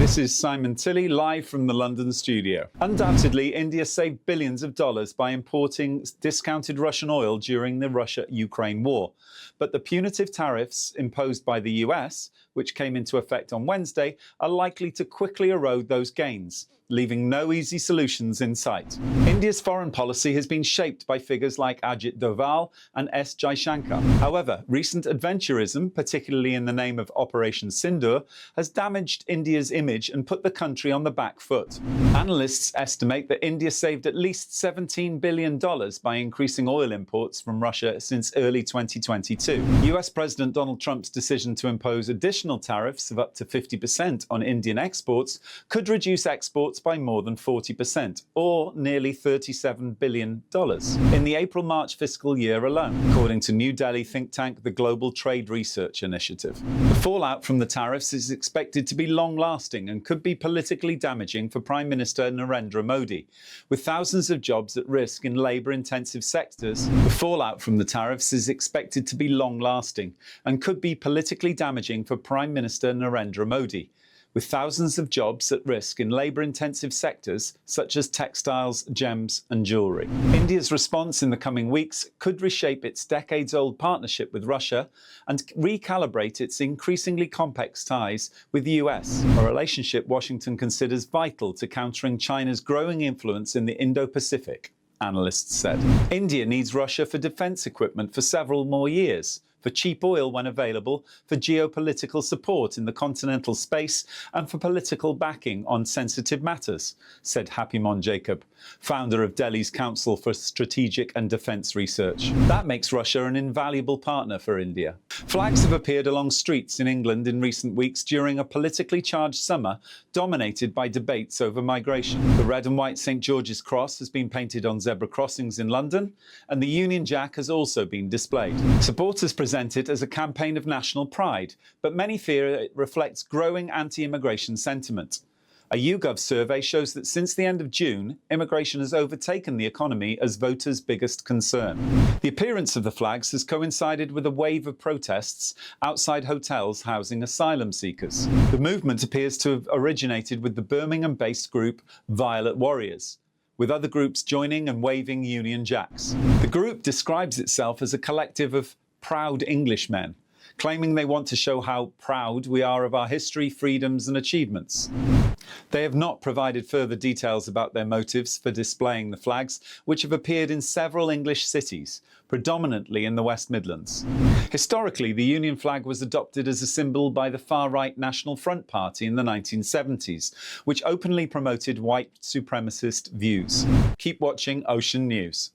This is Simon Tilley, live from the London studio. Undoubtedly, India saved billions of dollars by importing discounted Russian oil during the Russia-Ukraine war. But the punitive tariffs imposed by the US, which came into effect on Wednesday, are likely to quickly erode those gains, leaving no easy solutions in sight. India's foreign policy has been shaped by figures like Ajit Doval and S. Jaishankar. However, recent adventurism, particularly in the name of Operation Sindoor, has damaged India's image and put the country on the back foot. Analysts estimate that India saved at least $17 billion by increasing oil imports from Russia since early 2022. US President Donald Trump's decision to impose additional tariffs of up to 50% on Indian exports could reduce exports by more than 40%, or nearly $37 billion, in the April-March fiscal year alone, according to New Delhi think tank the Global Trade Research Initiative. The fallout from the tariffs is expected to be long-lasting and could be politically damaging for Prime Minister Narendra Modi, with thousands of jobs at risk in labour-intensive sectors. The fallout from the tariffs is expected to be long-lasting and could be politically damaging for Prime Minister Narendra Modi, with thousands of jobs at risk in labour-intensive sectors such as textiles, gems and jewellery. India's response in the coming weeks could reshape its decades-old partnership with Russia and recalibrate its increasingly complex ties with the US, a relationship Washington considers vital to countering China's growing influence in the Indo-Pacific, analysts said. India needs Russia for defence equipment for several more years, for cheap oil when available, for geopolitical support in the continental space, and for political backing on sensitive matters, said Happymon Jacob, founder of Delhi's Council for Strategic and Defence Research. That makes Russia an invaluable partner for India. Flags have appeared along streets in England in recent weeks during a politically charged summer dominated by debates over migration. The red and white St George's Cross has been painted on zebra crossings in London, and the Union Jack has also been displayed. Supporters present it as a campaign of national pride, but many fear it reflects growing anti-immigration sentiment. A YouGov survey shows that since the end of June, immigration has overtaken the economy as voters' biggest concern. The appearance of the flags has coincided with a wave of protests outside hotels housing asylum seekers. The movement appears to have originated with the Birmingham-based group Violet Warriors, with other groups joining and waving Union Jacks. The group describes itself as a collective of proud Englishmen, claiming they want to show how proud we are of our history, freedoms and achievements. They have not provided further details about their motives for displaying the flags, which have appeared in several English cities, predominantly in the West Midlands. Historically, the Union flag was adopted as a symbol by the far-right National Front Party in the 1970s, which openly promoted white supremacist views. Keep watching Ocean News.